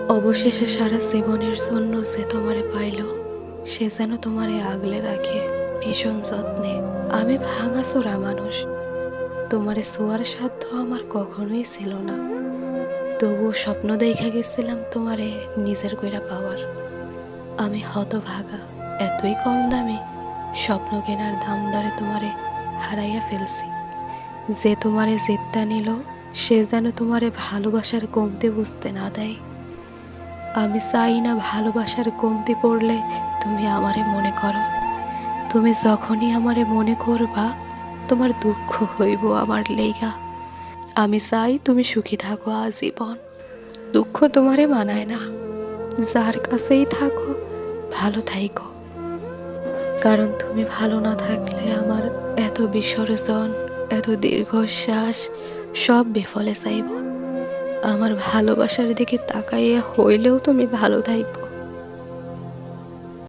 অবশেষে সারা জীবনের জন্য যে তোমারে পাইল, সে যেন তোমারে আগলে রাখে ভীষণ যত্নে। আমি ভাঙাচোরা মানুষ, তোমারে ছোঁয়ার সাধ্য আমার কখনোই ছিল না। তবুও স্বপ্ন দেখা গেছিলাম তোমারে নিজের কইরা পাওয়ার। আমি হতভাগা, এতই কম দামে স্বপ্ন কেনার দাম দরে তোমারে হারাইয়া ফেলছি। যে তোমারে জেদটা নিল, সে যেন তোমারে ভালোবাসার কমতি বুঝতে না দেয়। আমি চাই না ভালোবাসার কমতি পড়লে তুমি আমারে মনে করো। তুমি যখনই আমারে মনে করবা, তোমার দুঃখ হইব আমার লেগা। আমি চাই তুমি সুখী থাকো আজীবন। দুঃখ তোমারে মানায় না, যার কাছেই থাকো ভালো থাইকো। কারণ তুমি ভালো না থাকলে আমার এত বিসর্জন, এত দীর্ঘশ্বাস সব বিফলে যাইব। আমার ভালোবাসার দিকে তাকাইয়া হইলেও তুমি ভালো থাইকো।